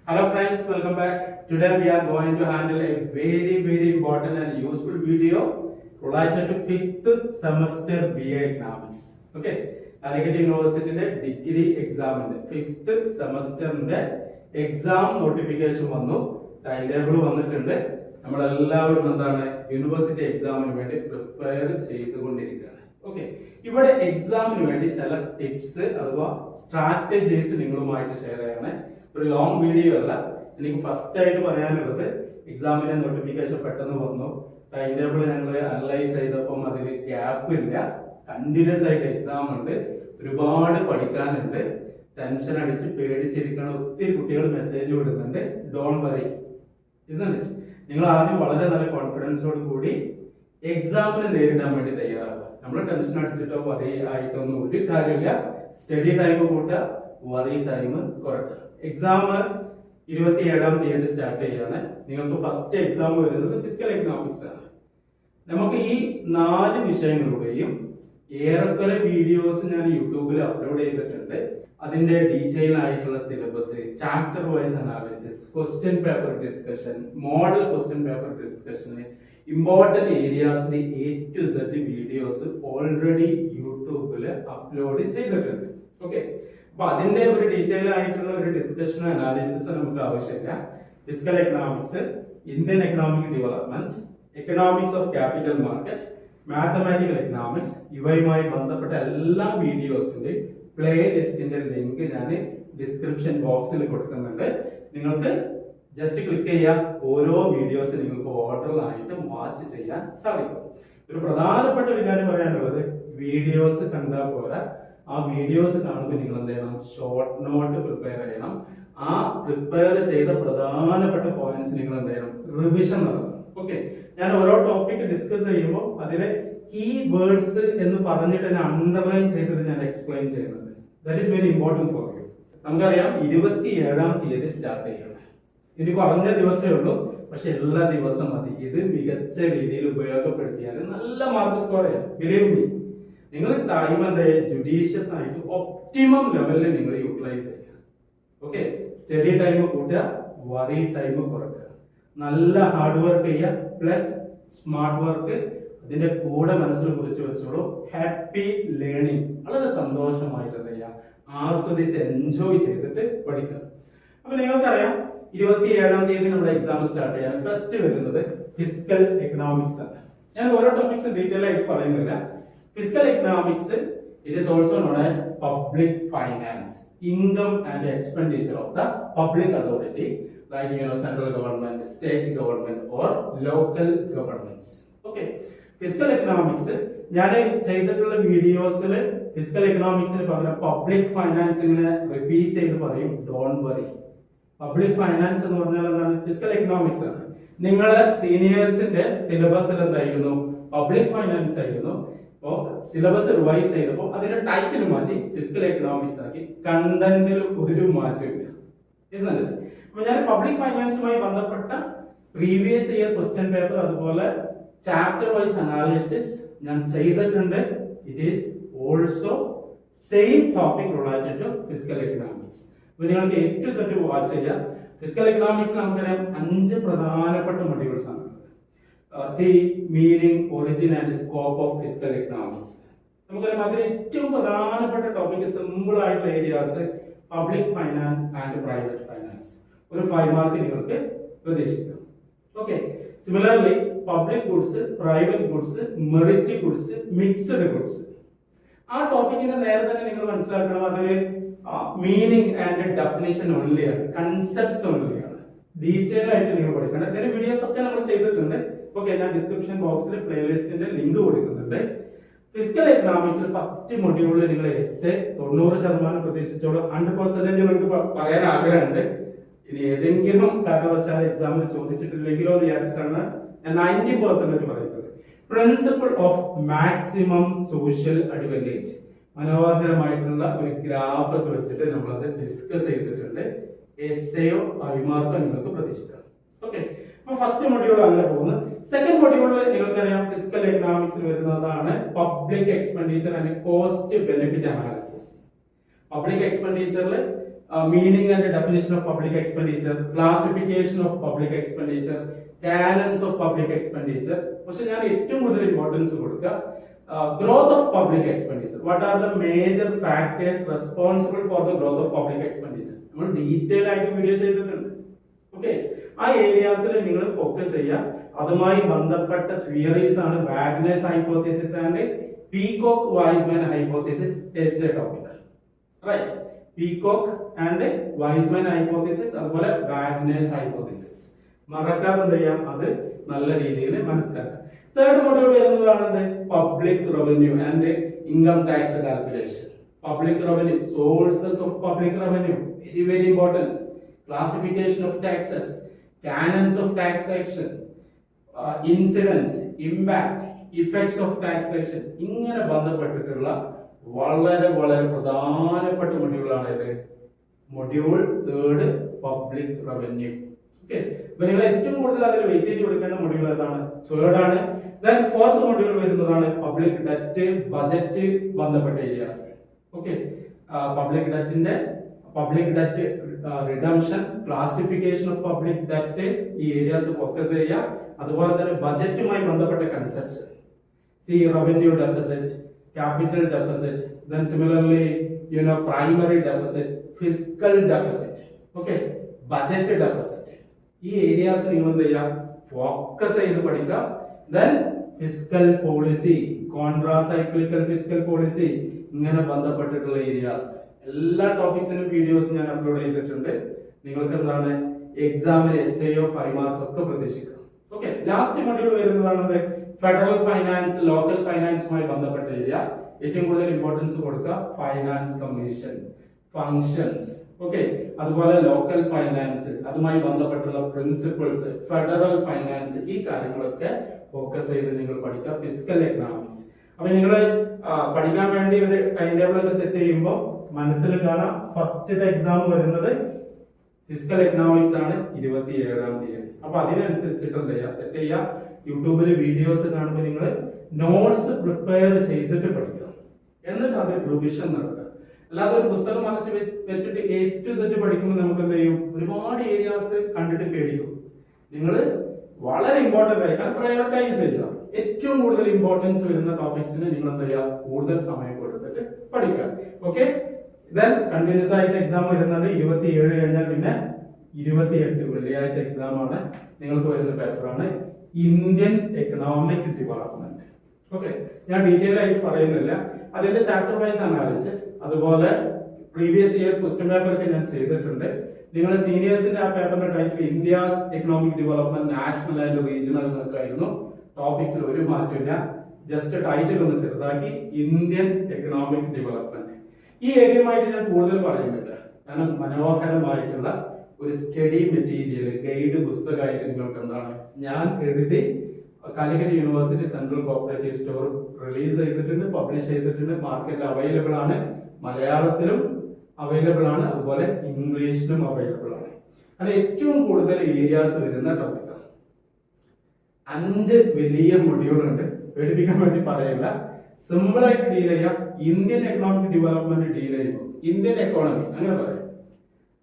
Hello friends, welcome back. Today we are going to handle a very important and useful video related to 5th semester BA Economics. Okay, Calicut University degree exam and 5th semester exam notification വന്നു timetable വന്നിട്ടുണ്ട്. നമ്മളെല്ലാവരും എന്താണ് university എക്സാമിന് വേണ്ടി prepare ചെയ്തുകൊണ്ടിരിക്കുകയാണ്. Okay, ഇവിടെ എക്സാമിന് വേണ്ടി ചില ടിപ്സ് അഥവാ സ്ട്രാറ്റജീസ് നിങ്ങളുമായിട്ട് ഷെയർ ചെയ്യണേ. ഒരു ലോങ് വീഡിയോ അല്ല. എനിക്ക് ഫസ്റ്റ് ആയിട്ട് പറയാനുള്ളത് എക്സാമിന്റെ നോട്ടിഫിക്കേഷൻ പെട്ടെന്ന് വന്നു, ടൈം ടേബിൾ ഞങ്ങൾ അനലൈസ് ചെയ്തപ്പം അതിൽ ഗ്യാപ്പ് ഇല്ല, കണ്ടിന്യൂസ് ആയിട്ട് എക്സാം ഉണ്ട്, ഒരുപാട് പഠിക്കാനുണ്ട്, ടെൻഷൻ അടിച്ച് പേടിച്ചിരിക്കുന്ന ഒത്തിരി കുട്ടികൾ മെസ്സേജ് വിടുന്നുണ്ട്. Don't worry, isn't it? നിങ്ങൾ ആദ്യം വളരെ നല്ല കോൺഫിഡൻസോട് കൂടി എക്സാമിനെ നേരിടാൻ വേണ്ടി തയ്യാറാവുക. നമ്മൾ ടെൻഷൻ അടിച്ചിട്ടോ വറി ആയിട്ടൊന്നും ഒരു കാര്യമില്ല. സ്റ്റഡി ടൈം കൂട്ടുക, വറി ടൈം കുറയ്ക്കുക. എക്സാം 27-ാം തീയതി സ്റ്റാർട്ട് ചെയ്യാണ്. നിങ്ങൾക്ക് ഫസ്റ്റ് എക്സാം വരുന്നത് ഫിസിക്കൽ എക്കണോമിക്സ് ആണ്. നമുക്ക് ഈ 4 വിഷയങ്ങളുടെയും ഏറെക്കുറെ വീഡിയോസ് ഞാൻ യൂട്യൂബിൽ അപ്ലോഡ് ചെയ്തിട്ടുണ്ട്. അതിന്റെ ഡീറ്റെയിൽ ആയിട്ടുള്ള syllabus, chapter wise analysis, question paper discussion, model question paper discussion, important ഏരിയാസിന്റെ A to Z videos already യൂട്യൂബിൽ അപ്ലോഡ് ചെയ്തിട്ടുണ്ട്. ഓക്കെ, അപ്പൊ അതിന്റെ ഒരു ഡീറ്റെയിൽ ആയിട്ടുള്ള ഒരു ഡിസ്കഷനോ അനാലിസിസോ നമുക്ക് ആവശ്യമില്ല. Physical economics, Indian economic development, economics of capital market, mathematical economics, ഇവയുമായി ബന്ധപ്പെട്ട എല്ലാ വീഡിയോസിന്റെ പ്ലേ ലിസ്റ്റിന്റെ ലിങ്ക് ഞാൻ ഡിസ്ക്രിപ്ഷൻ ബോക്സിൽ കൊടുക്കുന്നുണ്ട്. നിങ്ങൾക്ക് ജസ്റ്റ് ക്ലിക്ക് ചെയ്യാം, ഓരോ വീഡിയോസ് നിങ്ങൾക്ക് ഓർഡറിലായിട്ട് വാച്ച് ചെയ്യാൻ സാധിക്കും. ഒരു പ്രധാനപ്പെട്ട ഒരു കാര്യം പറയാനുള്ളത്, വീഡിയോസ് കണ്ടാൽ പോരാ, ആ വീഡിയോസ് കാണുമ്പോൾ നിങ്ങൾ എന്ത് ചെയ്യണം, ഷോർട്ട് നോട്ട് പ്രിപ്പയർ ചെയ്യണം. ആ പ്രിപ്പയർ ചെയ്ത പ്രധാനപ്പെട്ട പോയിന്റ്സ് നിങ്ങൾ എന്ത് ചെയ്യണം, റിവിഷൻ നടത്തണം. ഓക്കെ, ഞാൻ ഓരോ ടോപ്പിക് ഡിസ്കസ് ചെയ്യുമ്പോൾ അതിലെ കീ വേർഡ്സ് എന്ന് പറഞ്ഞിട്ട് തന്നെ അണ്ടർലൈൻ ചെയ്തിട്ട് ഞാൻ എക്സ്പ്ലെയിൻ ചെയ്യുന്നുണ്ട്. That is very important for you. നമുക്കറിയാം 27-ാം തീയതി സ്റ്റാർട്ട് ചെയ്യണം. ഇനി കുറഞ്ഞ ദിവസമേ ഉള്ളൂ, പക്ഷെ എല്ലാ ദിവസം മതി. ഇത് മികച്ച രീതിയിൽ ഉപയോഗപ്പെടുത്തിയാൽ നല്ല മാർക്ക് സ്കോർ ചെയ്യാം. ബിലീവ് മീ, നിങ്ങൾ ടൈം എന്താ ജുഡീഷ്യസ് ആയിട്ട് ഒപ്റ്റിമം ലെവലിൽ നിങ്ങൾ യൂട്ടിലൈസ് ചെയ്യുക. ഓക്കെ, സ്റ്റഡി ടൈം കൂട്ടുക, വറി ടൈം കുറയ്ക്കുക, നല്ല ഹാർഡ് വർക്ക് ചെയ്യുക, പ്ലസ് സ്മാർട്ട് വർക്ക് ഇതിന്റെ കൂടെ മനസ്സിൽ കുറിച്ച് വെച്ചോളൂ. ഹാപ്പി ലേണിംഗ്, വളരെ സന്തോഷമായിട്ട് എന്ത് ചെയ്യുക, ആസ്വദിച്ച് എൻജോയ് ചെയ്തിട്ട് പഠിക്കുക. അപ്പൊ നിങ്ങൾക്കറിയാം 27-ാം തീയതി നമ്മുടെ എക്സാം സ്റ്റാർട്ട് ചെയ്യാൻ. ഫസ്റ്റ് വരുന്നത് ഫിസിക്കൽ എക്കണോമിക്സ് ആണ്. ഞാൻ ഓരോ ടോപ്പിക്സ് ഡീറ്റെയിൽ ആയിട്ട് പറയുന്നില്ല. Physical economics, it is also known as public finance, income and expenditure of the public authority, like central government, state government or local governments. Okay, physical economics ഞാൻ ചെയ്തിട്ടുള്ള വീഡിയോസിൽ physical എക്കണോമിക്സിന് പകരം public ഫൈനാൻസിനെ repeat ചെയ്ത് പറയും. Don't worry, public finance എന്ന് പറഞ്ഞാൽ എന്താണ്, physical economics ആണ്. നിങ്ങളെ സീനിയേഴ്സിന്റെ സിലബസിൽ എന്തായിരുന്നു, പബ്ലിക് ഫൈനാൻസ് ആയിരുന്നു. അപ്പോ സിലബസ് റിവൈസ് ചെയ്തപ്പോൾ അതിന്റെ ടൈറ്റിൽ മാറ്റി ഫിസിക്കൽ എക്കണോമിക്സ് ആക്കി. കണ്ടന്റിൽ ഒരു മാറ്റമില്ല. അപ്പൊ ഞാൻ പബ്ലിക് ഫൈനാൻസുമായി ബന്ധപ്പെട്ട പ്രീവിയസ് ഇയർ ക്വസ്റ്റ്യൻ പേപ്പർ അതുപോലെ ചാപ്റ്റർ വൈസ് അനാലിസിസ് ഞാൻ ചെയ്തിട്ടുണ്ട്. It is also same topic related to fiscal economics. അപ്പൊ നിങ്ങൾക്ക് A to Z വാച്ച് ചെയ്യാം. ഫിസിക്കൽ എക്കണോമിക്സിൽ നമുക്കറിയാം 5 പ്രധാനപ്പെട്ട മൊഡ്യൂൾസ് ആണ്. സി meaning, origin and scope of fiscal economics. നമുക്കറിയാം അതിൽ ഏറ്റവും പ്രധാനപ്പെട്ട ടോപ്പിക്, സിമ്പിൾ ആയിട്ടുള്ള areas, public finance and private finance. ഒരു 5 മാർക്ക് നിങ്ങൾക്ക് പ്രതീക്ഷിക്കാം. Okay, similarly public goods, private goods, merit goods, mixed goods. ആ ടോപ്പിക്കിന്റെ നേരെ തന്നെ നിങ്ങൾ മനസ്സിലാക്കണം, അതൊരു മീനിങ് ആൻഡ് ഡെഫിനിഷൻ ഓൺലിയാണ്, കൺസെപ്റ്റ്സ് ഓൺലിയാണ്. ഡീറ്റെയിൽ ആയിട്ട് നിങ്ങൾ പഠിക്കണം. ഇതിന്റെ വീഡിയോസ് ഒക്കെ നമ്മൾ ചെയ്തിട്ടുണ്ട്. ഓക്കെ, ഞാൻ ഡിസ്ക്രിപ്ഷൻ ബോക്സിൽ പ്ലേലിസ്റ്റിന്റെ ലിങ്ക് കൊടുക്കുന്നുണ്ട്. ഫിസിക്കൽ എക്കണോമിക്സിൽ ഫസ്റ്റ് മൊഡ്യൂളിൽ നിങ്ങൾ എസ്സേ 90% പ്രതീക്ഷിച്ചോളൂ. 100% നിങ്ങൾക്ക് പറയാൻ ആഗ്രഹമുണ്ട്. ഇനി ഏതെങ്കിലും കാരണവശാൽ എക്സാമിൽ ചോദിച്ചിട്ടില്ലെങ്കിലോ എന്ന് വിചാരിച്ചിട്ടാണ് ഞാൻ 90% പറയുന്നത്. Principle of maximum social advantage, മനോഹരമായിട്ടുള്ള ഒരു ഗ്രാഫ് ഒക്കെ വെച്ചിട്ട് നമ്മൾ അത് ഡിസ്കസ് ചെയ്തിട്ടുണ്ട്. എസ്സേയോ 5 മാർക്കോ നിങ്ങൾക്ക് പ്രതീക്ഷിക്കാം. ഓക്കെ, അപ്പൊ ഫസ്റ്റ് മൊഡ്യൂൾ അങ്ങനെ പോകുന്നു. സെക്കൻഡ് മൊഡ്യൂളിൽ നിങ്ങൾക്കറിയാം ഫിസിക്കൽ എക്കണോമിക്സിൽ വരുന്നതാണ് public expenditure and cost benefit analysis. Public എക്സ്പെൻഡിച്ചറിൽ meaning and definition of public expenditure, classification of public expenditure, canons of public expenditure. പക്ഷെ ഞാൻ ഏറ്റവും കൂടുതൽ ഇമ്പോർട്ടൻസ് കൊടുക്കുക growth of public expenditure. What are the major factors responsible for the growth of public expenditure? നമ്മൾ detail ആയിട്ട് video ചെയ്തിട്ടുണ്ട്. Okay, ആ ഏരിയാസിൽ നിങ്ങൾ ഫോക്കസ് ചെയ്യുക. അതുമായി ബന്ധപ്പെട്ട തിയറീസ് ആണ് Wagner's hypothesis and Peacock Wiseman hypothesis as a topic. Right, Peacock and Wiseman hypothesis അതുപോലെ വാഗ്നേഴ്സ് ഹൈപ്പോത്തസിസ് മറക്കാതെ എന്ത് ചെയ്യാം, അത് നല്ല രീതിയിൽ മനസ്സിലാക്കാം. തേർഡ് മൊഡ്യൂൾ വരുന്നതാണ് public revenue and income tax calculation. Public revenue, sources of public revenue, very very important. Classification of taxes, canons of taxation, incidence, impact, effects of taxation. ഇങ്ങനെ ബന്ധപ്പെട്ടിട്ടുള്ള വളരെ വളരെ പ്രധാനപ്പെട്ട മൊഡ്യൂളാണ് ഇത്. Module 3 public revenue. ഓക്കെ, അപ്പൊ നിങ്ങൾ ഏറ്റവും കൂടുതൽ അതിൽ വെയിറ്റേജ് കൊടുക്കേണ്ട മൊഡ്യൂൾ ഏതാണ്? 3rd ആണ്. ദെൻ 4th മൊഡ്യൂൾ വരുന്നതാണ് പബ്ലിക് ഡെറ്റ്, ബജറ്റ് ബന്ധപ്പെട്ട areas. Okay, public debt redemption, classification of public debt, ഈ ഏരിയാസ് ഫോക്കസ് ചെയ്യുക. അതുപോലെ തന്നെ ബജറ്റുമായി ബന്ധപ്പെട്ട concepts, revenue deficit, capital deficit, then similarly primary deficit, fiscal deficit, okay, budget deficit. ഈ areas നിങ്ങൾ എന്ത് ചെയ്യുക, ഫോക്കസ് ചെയ്ത് പഠിക്കുക. then fiscal policy, countercyclical fiscal policy, ഇങ്ങനെ ബന്ധപ്പെട്ടിട്ടുള്ള ഏരിയാസ് എല്ലാ ടോപ്പിക്സിനും വീഡിയോസ് ഞാൻ അപ്ലോഡ് ചെയ്തിട്ടുണ്ട്. നിങ്ങൾക്ക് എന്താണ് എക്സാമിന് SAO 5 മാർക്ക് ഒക്കെ പ്രതീക്ഷിക്കാം. ഓക്കെ, ലാസ്റ്റ് മൊഡ്യൂൾ വരുന്നതാണ് ഫെഡറൽ ഫൈനാൻസ്, ലോക്കൽ ഫൈനാൻസുമായി ബന്ധപ്പെട്ട ഏരിയ. ഏറ്റവും കൂടുതൽ ഇമ്പോർട്ടൻസ് കൊടുക്കുക ഫൈനാൻസ് കമ്മീഷൻ, ഫങ്ഷൻസ്, ഓക്കെ, അതുപോലെ ലോക്കൽ ഫൈനാൻസ്, അതുമായി ബന്ധപ്പെട്ടുള്ള പ്രിൻസിപ്പിൾസ്, ഫെഡറൽ ഫൈനാൻസ്, ഈ കാര്യങ്ങളൊക്കെ ഫോക്കസ് ചെയ്ത് നിങ്ങൾ പഠിക്കുക. Fiscal economics. അപ്പൊ നിങ്ങൾ പഠിക്കാൻ വേണ്ടി ഒരു ടൈം ടേബിൾ ഒക്കെ സെറ്റ് ചെയ്യുമ്പോൾ മനസ്സിൽ കാണാം, ഫസ്റ്റ് എക്സാം വരുന്നത് ഫിസ്ക്കൽ എക്കണോമിക്സ് ആണ് 27-ാം തീയതി. അപ്പൊ അതിനനുസരിച്ചിട്ട് എന്ത് ചെയ്യുക, സെറ്റ് ചെയ്യുക. യൂട്യൂബിൽ വീഡിയോസ് കാണുമ്പോൾ നിങ്ങൾ നോട്ട്സ് പ്രിപ്പയർ ചെയ്തിട്ട് പഠിക്കുക, എന്നിട്ട് അത് റിവിഷൻ നടത്തുക. അല്ലാതെ ഒരു പുസ്തകം മറച്ച് വെച്ചിട്ട് A to Z പഠിക്കുമ്പോൾ നമുക്ക് എന്ത് ചെയ്യും, ഒരുപാട് ഏരിയാസ് കണ്ടിട്ട് പേടിക്കും. നിങ്ങൾ വളരെ ഇമ്പോർട്ടന്റ് ആയി പ്രയോറിറ്റൈസ് ചെയ്യുക. ഏറ്റവും കൂടുതൽ ഇമ്പോർട്ടൻസ് വരുന്ന ടോപ്പിക്സിന് നിങ്ങൾ എന്താ ചെയ്യുക, കൂടുതൽ സമയം കൊടുത്തിട്ട് പഠിക്കുക. ഓക്കെ, ദെൻ കണ്ടിന്യൂസ് ആയിട്ട് എക്സാം വരുന്നത് 27 കഴിഞ്ഞാൽ പിന്നെ 28 വെള്ളിയാഴ്ച എക്സാം ആണ്. നിങ്ങൾക്ക് വരുന്ന പേപ്പറാണ് ഇന്ത്യൻ എക്കണോമിക് ഡെവലപ്മെന്റ്. ഓക്കെ, ഞാൻ ഡീറ്റെയിൽ ആയിട്ട് പറയുന്നില്ല. അതിന്റെ ചാപ്റ്റർ വൈസ് അനാലിസിസ്, അതുപോലെ പ്രീവിയസ് ഇയർ ക്വസ്റ്റ്യൻ പേപ്പർ ഒക്കെ ഞാൻ ചെയ്തിട്ടുണ്ട്. നിങ്ങളുടെ സീനിയേഴ്സിന്റെ ആ പേപ്പറിന്റെ title India's economic development national and regional എന്നൊക്കെയായിരുന്നു. ടോപ്പിക്സിൽ ഒരു മാറ്റമില്ല, ജസ്റ്റ് ടൈറ്റിൽ ഒന്ന് ചെറുതാക്കി ഇന്ത്യൻ എക്കണോമിക് ഡെവലപ്മെന്റ്. ഈ ഏരിയയുമായിട്ട് ഞാൻ കൂടുതൽ പറയുന്നില്ല, കാരണം മനോഹരമായിട്ടുള്ള ഒരു സ്റ്റഡി മെറ്റീരിയൽ ഗൈഡ് പുസ്തകമായിട്ട് നിങ്ങൾക്ക് എന്താണ് ഞാൻ എഴുതി Calicut university central cooperative store release ചെയ്തിട്ടുണ്ട്, പബ്ലിഷ് ചെയ്തിട്ടുണ്ട്. മാർക്കറ്റിൽ അവൈലബിൾ ആണ്, മലയാളത്തിലും അവൈലബിൾ ആണ്, അതുപോലെ ഇംഗ്ലീഷിലും അവൈലബിൾ ആണ്. അത് ഏറ്റവും കൂടുതൽ ഏരിയാസ് വരുന്ന ടോപ്പിക്കാണ്. 5 വലിയ മൊഡ്യൂൾ ഉണ്ട്, പേടിപ്പിക്കാൻ വേണ്ടി പറയില്ല. സിമ്പിൾ ആയിട്ട് ഡീൽ ചെയ്യാം. ഇന്ത്യൻ എക്കണോമിക് ഡെവലപ്മെന്റ് ഡീൽ ചെയ്യുമ്പോൾ ഇന്ത്യൻ എക്കോണമി അങ്ങനെ പറയാം.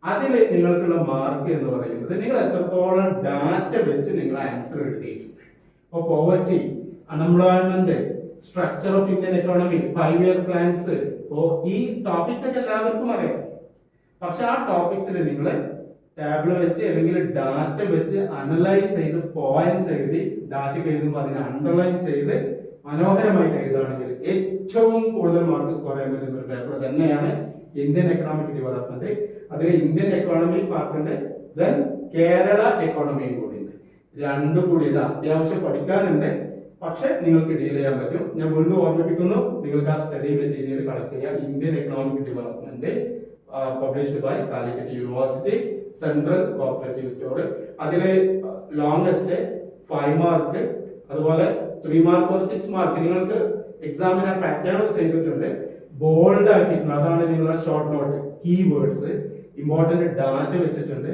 അതിൽ നിങ്ങൾക്കുള്ള മാർക്ക് എന്ന് പറയുന്നത് നിങ്ങൾ എത്രത്തോളം ഡാറ്റ വെച്ച് നിങ്ങൾ ആൻസർ എഴുതിയിട്ടുണ്ട്. ഇപ്പൊ poverty, unemployment, structure of Indian economy, 5 year plans, ഈ ടോപ്പിക്സ് ഒക്കെ എല്ലാവർക്കും അറിയാം. പക്ഷെ ആ ടോപ്പിക്സിൽ നിങ്ങൾ ടാബിള് വെച്ച് അല്ലെങ്കിൽ ഡാറ്റ വെച്ച് അനലൈസ് ചെയ്ത് പോയിന്റ്സ് എഴുതി ഡാറ്റ എഴുതുമ്പോൾ അതിനെ അണ്ടർലൈൻ ചെയ്ത് മനോഹരമായിട്ട് എഴുതുകയാണെങ്കിൽ ഏറ്റവും കൂടുതൽ മാർക്ക് സ്കോർ ചെയ്യാൻ പറ്റുന്ന ഒരു പേപ്പർ തന്നെയാണ് ഇന്ത്യൻ എക്കണോമിക് ഡെവലപ്മെന്റ്. അതിൽ ഇന്ത്യൻ എക്കോണമി പാർട്ടുണ്ട്, ദെൻ കേരള എക്കോണമിയും കൂടി ഉണ്ട്. രണ്ടും കൂടി ഇത് അത്യാവശ്യം പഠിക്കാനുണ്ട്, പക്ഷെ നിങ്ങൾക്ക് ഡീൽ ചെയ്യാൻ പറ്റും. ഞാൻ വീണ്ടും ഓർമ്മിപ്പിക്കുന്നു, നിങ്ങൾക്ക് ആ സ്റ്റഡി മെറ്റീരിയൽ കളക്ട് ചെയ്യാം. Indian economic development published by Calicut university central cooperative store. അതില് ലോങ് എസ്സേ 5 മാർക്ക്, അതുപോലെ 3 മാർക്ക് or 6 മാർക്ക് നിങ്ങൾക്ക് എക്സാമിന് പാറ്റേൺ ചെയ്തിട്ടുണ്ട്, ബോൾഡ് ആക്കിയിട്ടുണ്ട്. അതാണ് നിങ്ങളുടെ short note, keywords, important data വെച്ചിട്ടുണ്ട്.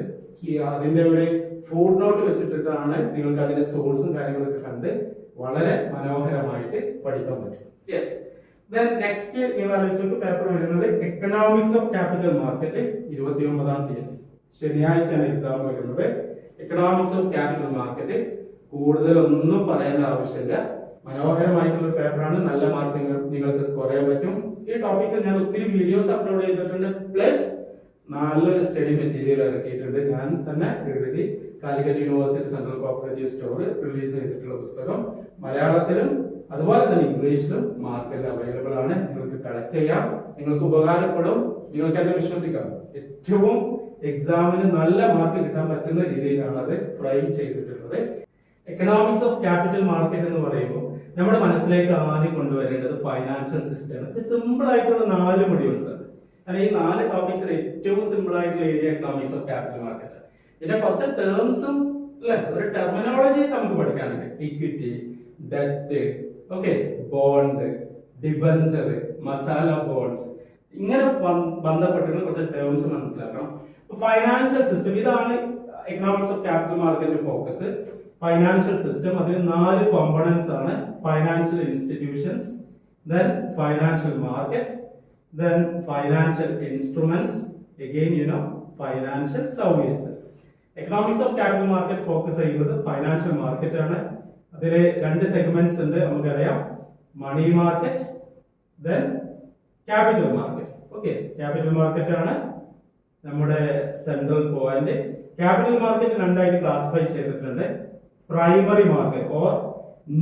അതിന്റെ ഒരു ഫുഡ് നോട്ട് വെച്ചിട്ടാണ് നിങ്ങൾക്ക് അതിന്റെ സോഴ്സും കാര്യങ്ങളൊക്കെ കണ്ട് വളരെ മനോഹരമായിട്ട് പഠിക്കാൻ പറ്റും. യെസ്, Then next നിങ്ങൾ ആലോചിച്ചിട്ട് പേപ്പർ വരുന്നത് എക്കണോമിക്സ് ഓഫ് ക്യാപിറ്റൽ മാർക്കറ്റ് 29-ാം തീയതി ശനിയാഴ്ചയാണ് എക്സാം വരുന്നത്. എക്കണോമിക്സ് ഓഫ് ക്യാപിറ്റൽ മാർക്കറ്റ് കൂടുതലൊന്നും പറയേണ്ട ആവശ്യമില്ല. മനോഹരമായിട്ടുള്ള ഒരു പേപ്പറാണ്. നല്ല മാർക്ക് നിങ്ങൾക്ക് സ്കോർ ചെയ്യാൻ പറ്റും. ഈ ടോപ്പിക്സിൽ ഞാൻ ഒത്തിരി വീഡിയോസ് അപ്ലോഡ് ചെയ്തിട്ടുണ്ട്. പ്ലസ് നല്ലൊരു സ്റ്റഡി മെറ്റീരിയൽ ഇറക്കിയിട്ടുണ്ട്. ഞാൻ തന്നെ എഴുതി Calicut university central cooperative store release ചെയ്തിട്ടുള്ള പുസ്തകം മലയാളത്തിലും അതുപോലെ തന്നെ ഇംഗ്ലീഷിലും മാർക്കറ്റിൽ അവൈലബിൾ ആണ്. നിങ്ങൾക്ക് കളക്ട് ചെയ്യാം, നിങ്ങൾക്ക് ഉപകാരപ്പെടും. നിങ്ങൾക്ക് എന്നെ വിശ്വസിക്കാം, ഏറ്റവും എക്സാമിന് നല്ല മാർക്ക് കിട്ടാൻ പറ്റുന്ന രീതിയിലാണ് അത് ഫ്രെയിം ചെയ്തിട്ടുള്ളത്. എക്കണോമിക്സ് ഓഫ് ക്യാപിറ്റൽ മാർക്കറ്റ് എന്ന് പറയുമ്പോൾ നമ്മുടെ മനസ്സിലേക്ക് ആദ്യം കൊണ്ടുവരേണ്ടത് ഫൈനാൻഷ്യൽ സിസ്റ്റം ആണ്. സിമ്പിൾ ആയിട്ടുള്ള 4 മൊഡ്യൂൾസ് ആണ്. കാരണം ഈ 4 ടോപ്പിക്സിൽ ഏറ്റവും സിമ്പിൾ ആയിട്ടുള്ള area economics of capital market. ഇതിന്റെ കുറച്ച് ടേംസും അല്ലെ ഒരു ടെർമിനോളജീസ് നമുക്ക് പഠിക്കാനുണ്ട്. Equity, debt, okay, bond, debenture, masala bonds, ഇങ്ങനെ ബന്ധപ്പെട്ടിട്ടുള്ള കുറച്ച് ടേംസ് മനസ്സിലാക്കണം. ഫൈനാൻഷ്യൽ സിസ്റ്റം, ഇതാണ് എക്കണോമിക്സ് ഓഫ് ക്യാപിറ്റൽ മാർക്കറ്റിന്റെ ഫോക്കസ്. ഫൈനാൻഷ്യൽ സിസ്റ്റം, അതിന് 4 കോമ്പണന്റ്സ് ആണ്. Financial institutions, then financial market, then financial instruments, again financial services. Economics of capital market focus ചെയ്യുന്നത് financial market ആണ്. അതിൽ 2 സെഗ്മെന്റ്സ് ഉണ്ട്, നമുക്കറിയാം. Money market, then capital market. Okay, capital market ആണ് നമ്മുടെ central point. Capital market 2 ആയിട്ട് classify ചെയ്തിട്ടുണ്ട്. Primary market or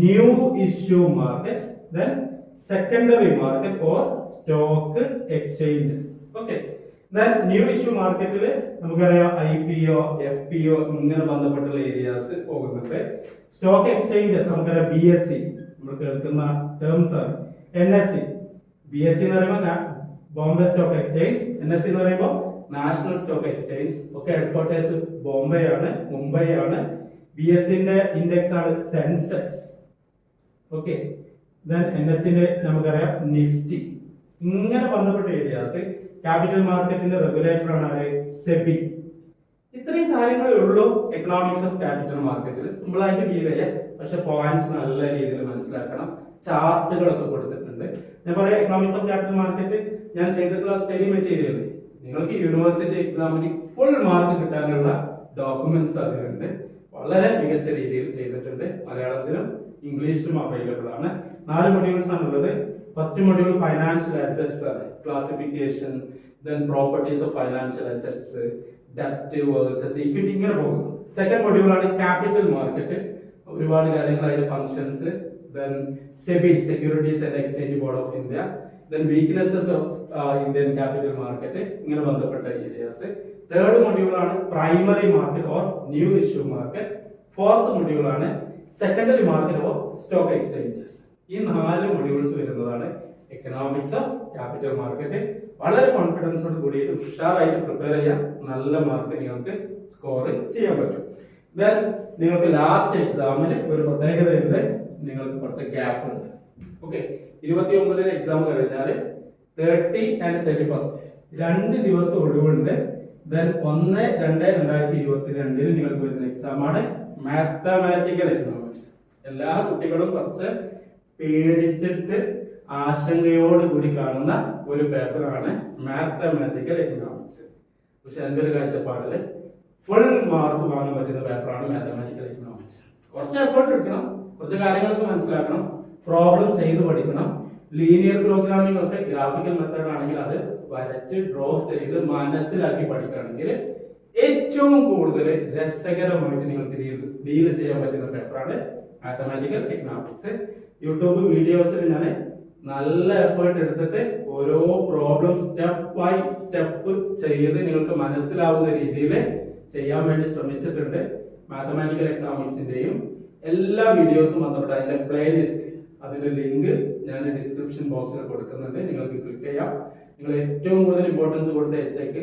new issue market, then secondary market or stock exchanges. Okay, then new issue മാർക്കറ്റിൽ നമുക്കറിയാം IPO, FPO ഇങ്ങനെ ബന്ധപ്പെട്ടുള്ള areas പോകുന്നുണ്ട്. Stock exchanges നമുക്കറിയാം BSE, നമ്മൾ കേൾക്കുന്ന ടേംസ് ആണ്. NSE, BSE എന്ന് പറയുമ്പോൾ ബോംബെ സ്റ്റോക്ക് എക്സ്ചേഞ്ച്, NSE എന്ന് പറയുമ്പോൾ നാഷണൽ സ്റ്റോക്ക് എക്സ്ചേഞ്ച്. ഒക്കെ ഹെഡ്ക്വാർട്ടേഴ്സ് ബോംബെ ആണ്, മുംബൈ ആണ്. BSE ന്റെ ഇൻഡെക്സ് ആണ് സെൻസെക്സ്. ഓക്കെ, then NSE ന്റെ നമുക്കറിയാം നിഫ്റ്റി. ഇങ്ങനെ ബന്ധപ്പെട്ട ഏരിയാസ്. ക്യാപിറ്റൽ മാർക്കറ്റിന്റെ റെഗുലേറ്റർ ആണ് ആര്? സെബി. ഇത്രയും കാര്യങ്ങളേ ഉള്ളൂ എക്കണോമിക്സ് ഓഫ് ക്യാപിറ്റൽ മാർക്കറ്റിൽ. സിമ്പിൾ ആയിട്ട് ഡീൽ ചെയ്യാം, പക്ഷെ പോയിന്റ്സ് നല്ല രീതിയിൽ മനസ്സിലാക്കണം. ചാർട്ടുകളൊക്കെ കൊടുത്തിട്ടുണ്ട്. ഞാൻ പറയാം, എക്കണോമിക്സ് ഓഫ് ക്യാപിറ്റൽ മാർക്കറ്റ് ഞാൻ ചെയ്തിട്ടുള്ള സ്റ്റഡി മെറ്റീരിയൽ നിങ്ങൾക്ക് യൂണിവേഴ്സിറ്റി എക്സാമിന് ഫുൾ മാർക്ക് കിട്ടാനുള്ള ഡോക്യുമെന്റ്സ് അതിലുണ്ട്. വളരെ മികച്ച രീതിയിൽ ചെയ്തിട്ടുണ്ട്. മലയാളത്തിലും ഇംഗ്ലീഷിലും അവൈലബിൾ ആണ്. 4 മൊഡ്യൂൾസ് ആണുള്ളത്. ഫസ്റ്റ് മൊഡ്യൂൾ ഫൈനാൻഷ്യൽ അസറ്റ്സ് ആണ്, classification, then properties of financial assets, debt versus equity, ഇങ്ങനെ പോകും. സെക്കൻഡ് മൊഡ്യൂൾ ആണ് ക്യാപിറ്റൽ മാർക്കറ്റ്. ഒരുപാട് കാര്യങ്ങൾ അതിന്റെ functions, then SEBI, securities and exchange board of India, then weaknesses of Indian capital market, ഇങ്ങനെ ബന്ധപ്പെട്ട areas. Third module ആണ് primary market or new issue market. Fourth module ആണ് secondary market or stock exchanges. ഈ 4 modules വരുന്നതാണ് economics of capital market. വളരെ കോൺഫിഡൻസോട് കൂടിയിട്ട് ഉഷാറായിട്ട് prepare ചെയ്യാം. നല്ല മാർക്ക് നിങ്ങൾക്ക് സ്കോർ ചെയ്യാൻ പറ്റും. ദെൻ നിങ്ങൾക്ക് ലാസ്റ്റ് എക്സാമിന് ഒരു പ്രത്യേകതയുണ്ട്, നിങ്ങൾക്ക് കുറച്ച് ഗ്യാപ്പ് ഉണ്ട്. ഓക്കെ, 29-ന് എക്സാം കഴിഞ്ഞാൽ 30 and 31 2 ദിവസം ഒഴിവുണ്ട്. ദെൻ 1-2-2022 നിങ്ങൾക്ക് വരുന്ന എക്സാം ആണ് മാത്തമാറ്റിക്കൽ എക്കണോമിക്സ്. എല്ലാ കുട്ടികളും കുറച്ച് പേടിച്ചിട്ട് ആശങ്കയോട് കൂടി കാണുന്ന ഒരു പേപ്പറാണ് മാത്തമാറ്റിക്കൽ എക്കണോമിക്സ്. പക്ഷെ എന്റെ ഒരു കാഴ്ചപ്പാടില് ഫുൾ മാർക്ക് വാങ്ങാൻ പറ്റുന്ന പേപ്പറാണ് മാത്തമാറ്റിക്കൽ എക്കണോമിക്സ്. കുറച്ച് എഫേർട്ട് എടുക്കണം, കുറച്ച് കാര്യങ്ങളൊക്കെ മനസ്സിലാക്കണം, പ്രോബ്ലം ചെയ്ത് പഠിക്കണം. ലീനിയർ പ്രോഗ്രാമിംഗ് ഒക്കെ ഗ്രാഫിക്കൽ മെത്തേഡ് ആണെങ്കിൽ അത് വരച്ച് ഡ്രോ ചെയ്ത് മനസ്സിലാക്കി പഠിക്കുകയാണെങ്കിൽ ഏറ്റവും കൂടുതൽ രസകരമായിട്ട് നിങ്ങൾക്ക് ഡീൽ ചെയ്യാൻ പറ്റുന്ന പേപ്പറാണ് മാത്തമാറ്റിക്കൽ എക്കണോമിക്സ്. യൂട്യൂബ് വീഡിയോസിൽ ഞാൻ നല്ല എഫേർട്ട് എടുത്തിട്ട് ഓരോ പ്രോബ്ലം സ്റ്റെപ്പ് ബൈ സ്റ്റെപ്പ് ചെയ്ത് നിങ്ങൾക്ക് മനസ്സിലാവുന്ന രീതിയിൽ ചെയ്യാൻ വേണ്ടി ശ്രമിച്ചിട്ടുണ്ട്. മാത്തമാറ്റിക്കൽ എക്കണോമിക്സിന്റെയും എല്ലാ വീഡിയോസും ബന്ധപ്പെട്ട അതിന്റെ പ്ലേലിസ്റ്റ്, അതിന്റെ ലിങ്ക് ഞാൻ ഡിസ്ക്രിപ്ഷൻ ബോക്സിൽ കൊടുക്കുന്നുണ്ട്. നിങ്ങൾക്ക് ക്ലിക്ക് ചെയ്യാം. നിങ്ങൾ ഏറ്റവും കൂടുതൽ ഇമ്പോർട്ടൻസ് കൊടുത്ത എസ്സേക്ക്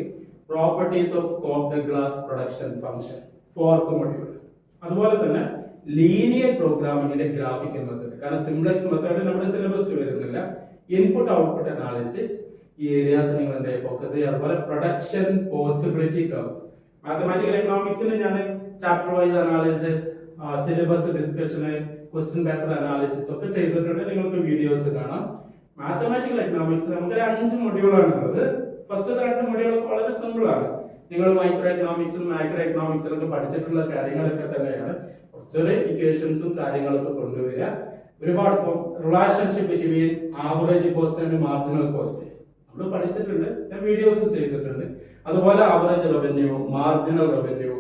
properties of Cobb Douglas production function, 4th module. അതുപോലെ തന്നെ ലീനിയർ പ്രോഗ്രാമിംഗിന്റെ ഗ്രാഫിക്കൽ മെത്തേഡ്, കാരണം സിംപ്ലക്സ് മെത്തേഡ് നമ്മുടെ സിലബസിൽ വരുന്നില്ല. ഇൻപുട്ട് ഔട്ട്പുട്ട് അനാലിസിസ്, ഈ ഏരിയാസ് നിങ്ങൾ എന്താ ഫോക്കസ് ചെയ്യുക. അതുപോലെ പ്രൊഡക്ഷൻ പോസിബിലിറ്റി കർവ്. മാത്തമാറ്റിക്കൽ എക്കണോമിക്സിന് ഞാൻ ചാപ്റ്റർ വൈസ് അനാലിസിസ്, സിലബസ് ഡിസ്കഷന്, ക്വസ്റ്റ്യൻ പേപ്പർ അനാലിസിസ് ഒക്കെ ചെയ്തിട്ടുണ്ട്. നിങ്ങൾക്ക് വീഡിയോസ് കാണാം. മാത്തമാറ്റിക്കൽ എക്കണോമിക്സ് നമുക്ക് 5 മൊഡ്യൂളാണ് ഉള്ളത്. ഫസ്റ്റത്തെ 2 മൊഡ്യൂളൊക്കെ വളരെ സിമ്പിൾ ആണ്. നിങ്ങൾ മൈക്രോ എക്കണോമിക്സിലും മാക്രോ എക്കണോമിക്സിലും ഒക്കെ പഠിച്ചിട്ടുള്ള കാര്യങ്ങളൊക്കെ തന്നെയാണ്. കുറച്ചൊരു ഇക്വേഷൻസും കാര്യങ്ങളൊക്കെ കൊണ്ടുവരിക. ഒരുപാട് ഇപ്പം relationship between average cost and marginal cost നമ്മൾ പഠിച്ചിട്ടുണ്ട്, ഞാൻ വീഡിയോസ് ചെയ്തിട്ടുണ്ട്. അതുപോലെ average revenue, marginal revenue,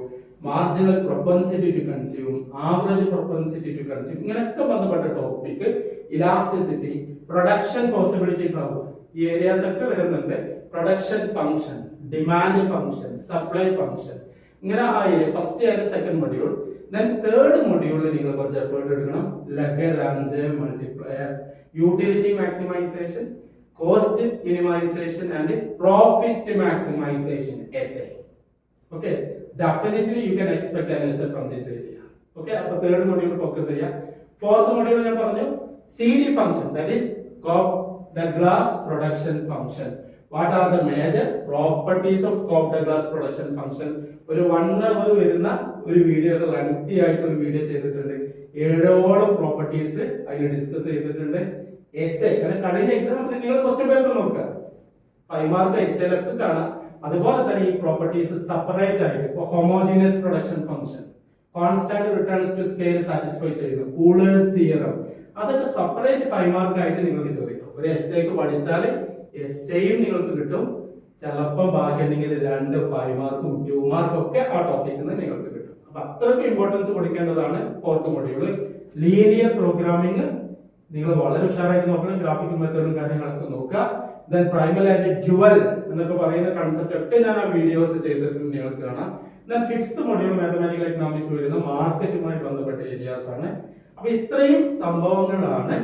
marginal propensity to consume, average propensity to consume, ഇങ്ങനെയൊക്കെ ബന്ധപ്പെട്ട topic, elasticity, production possibility curve, ഈ ഏരിയാസ് ഒക്കെ വരുന്നുണ്ട്. Production function, demand function, supply function, ഇങ്ങനെ ആ area first and second module. Then third മൊഡ്യൂളിൽ നിങ്ങൾ കുറച്ച് എഫേർട്ട് എടുക്കണം. Lagrange multiplier, utility maximisation, cost minimisation and profit maximisation SA. Okay, definitely you can expect an essay from this area. Okay, അപ്പോൾ third module focus ചെയ്യാം. Fourth module ഞാൻ പറഞ്ഞു CD function, that is Cobb-Douglas production function. What are the major properties of Cobb-Douglas production function? ഒരു 1 hour വരുന്ന ഒരു video, lengthy ആയിട്ടുള്ള ഒരു video ചെയ്തിട്ടുണ്ട്. 7ഓളം പ്രോപ്പർട്ടീസ് അതിൽ ഡിസ്കസ് ചെയ്തിട്ടുണ്ട്. എസ്എ കാരണം കഴിഞ്ഞ എക്സാമിന് നിങ്ങൾ ക്വസ്റ്റ്യൻ പേപ്പർ നോക്കുക, 5 മാർക്ക് എസ്എയിലൊക്കെ കാണാം. അതുപോലെ തന്നെ ഈ പ്രോപ്പർട്ടീസ് സെപ്പറേറ്റ് ആയിട്ട് ഇപ്പോൾ homogeneous production function, constant returns to scale satisfy ചെയ്യുന്നു, പൂളേഴ്സ് തിയറം, അതൊക്കെ സെപ്പറേറ്റ് 5 മാർക്ക് ആയിട്ട് നിങ്ങൾക്ക് ചോദിക്കും. ഒരു എസ്എക്ക് പഠിച്ചാൽ എസ്എയും നിങ്ങൾക്ക് കിട്ടും. ചിലപ്പോൾ ബാക്കിയുണ്ടെങ്കിൽ 2 5 മാർക്കും 2 മാർക്കും ഒക്കെ ആ ടോപ്പിക്കിൽ നിന്ന് നിങ്ങൾക്ക് കിട്ടും. അപ്പൊ അത്രയ്ക്ക് ഇമ്പോർട്ടൻസ് കൊടുക്കേണ്ടതാണ് ഫോർത്ത് മൊഡ്യൂള്. ലീനിയർ പ്രോഗ്രാമിംഗ് നിങ്ങൾ വളരെ ഉഷാറായിട്ട് നോക്കണം. ഗ്രാഫിക്കൽ മെത്തേഡും കാര്യങ്ങളൊക്കെ നോക്കുക. ദെൻ പ്രൈമൽ ആൻഡ് ഡ്യുവൽ എന്നൊക്കെ പറയുന്ന കൺസെപ്റ്റ് ഒക്കെ ഞാൻ ആ വീഡിയോസ് ചെയ്തിട്ടുണ്ട്, നിങ്ങൾക്ക് കാണാം. Then fifth module mathematical economics വരുന്ന മാർക്കറ്റുമായി ബന്ധപ്പെട്ട ഏരിയാസ് ആണ്. അപ്പൊ ഇത്രയും സംഭവങ്ങളാണ്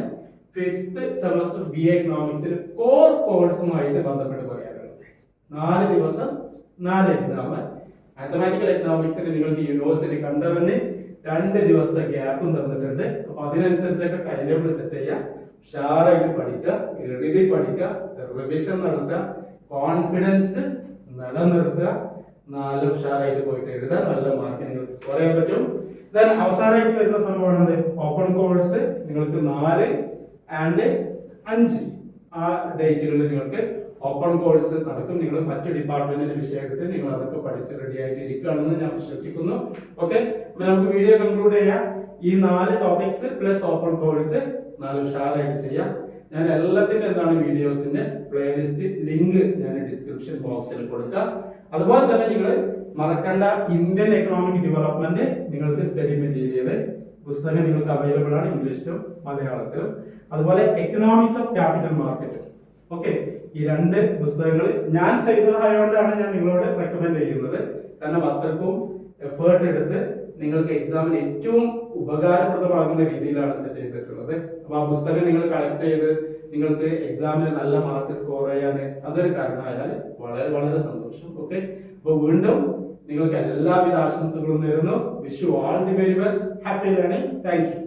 ഫിഫ്ത്ത് സെമസ്റ്റർ ബി എ എക്കണോമിക്സിൽ കോർ കോഴ്സുമായിട്ട് ബന്ധപ്പെട്ട് പറയാനുള്ളത്. 4 ദിവസം 4 എക്സാം. മാത്തമാറ്റിക്കൽ എക്കണോമിക്സിന് നിങ്ങൾക്ക് യൂണിവേഴ്സിറ്റി കണ്ടറിന് 2 ദിവസത്തെ ഗ്യാപ്പും തന്നിട്ടുണ്ട്. അപ്പൊ അതിനനുസരിച്ചൊക്കെ ടൈം ടേബിൾ സെറ്റ് ചെയ്യാം. ഉഷാറായിട്ട് പഠിക്കുക, എഴുതി പഠിക്കുക, റിവിഷൻ നടത്തുക, കോൺഫിഡൻസ് നിലനിർത്തുക, 4 ഉഷാറായിട്ട് പോയിട്ട് എഴുതുക, നല്ല മാർക്ക് നിങ്ങൾക്ക് സ്കോർ ചെയ്യാൻ പറ്റും. ദെൻ അവസാനമായിട്ട് വരുന്ന സംഭവമാണ് ഓപ്പൺ കോഴ്സ്. നിങ്ങൾക്ക് 4 ആൻഡ് 5 ആ ഡേറ്റുകളിൽ നിങ്ങൾക്ക് ഓപ്പൺ കോഴ്സ് നടക്കും. നിങ്ങൾ മറ്റു ഡിപ്പാർട്ട്മെന്റിന്റെ വിഷയത്തിൽ നിങ്ങൾ അതൊക്കെ പഠിച്ച് റെഡി ആയിട്ട് ഇരിക്കുകയാണെന്ന് ഞാൻ വിശ്വസിക്കുന്നു. ഓക്കെ, അപ്പൊ നമുക്ക് വീഡിയോ കൺക്ലൂഡ് ചെയ്യാം. ഈ 4 ടോപ്പിക്സ് പ്ലസ് ഓപ്പൺ കോഴ്സ് 4 ഉഷാറായിട്ട് ചെയ്യാം. ഞാൻ എല്ലാത്തിന്റെ എന്താണ് വീഡിയോസിന്റെ പ്ലേലിസ്റ്റ് ലിങ്ക് ഞാൻ ഡിസ്ക്രിപ്ഷൻ ബോക്സിൽ കൊടുക്കാം. അതുപോലെ തന്നെ നിങ്ങൾ മറക്കേണ്ട ഇന്ത്യൻ എക്കണോമിക് ഡെവലപ്മെന്റ് നിങ്ങൾക്ക് സ്റ്റഡി മെറ്റീരിയൽ പുസ്തകം നിങ്ങൾക്ക് അവൈലബിൾ ആണ് ഇംഗ്ലീഷിലും മലയാളത്തിലും. അതുപോലെ economics of capital market. Okay, ഈ 2 പുസ്തകങ്ങൾ ഞാൻ ചെയ്തതായതുകൊണ്ടാണ് ഞാൻ നിങ്ങളോട് റെക്കമെൻഡ് ചെയ്യുന്നത്. കാരണം അത്രക്കും എഫേർട്ട് എടുത്ത് നിങ്ങൾക്ക് എക്സാമിന് ഏറ്റവും ഉപകാരപ്രദമാകുന്ന രീതിയിലാണ് സെറ്റ് ചെയ്തിട്ടുള്ളത്. അപ്പൊ ആ പുസ്തകം നിങ്ങൾ കളക്ട് ചെയ്ത് നിങ്ങൾക്ക് എക്സാമിന് നല്ല മാർക്ക് സ്കോർ ചെയ്യാൻ അതൊരു കാരണമായാൽ വളരെ വളരെ സന്തോഷം. ഓക്കെ, അപ്പൊ വീണ്ടും നിങ്ങൾക്ക് എല്ലാവിധ ആശംസകളും നേരുന്നു. Wish you all the very best. Happy learning. Thank you.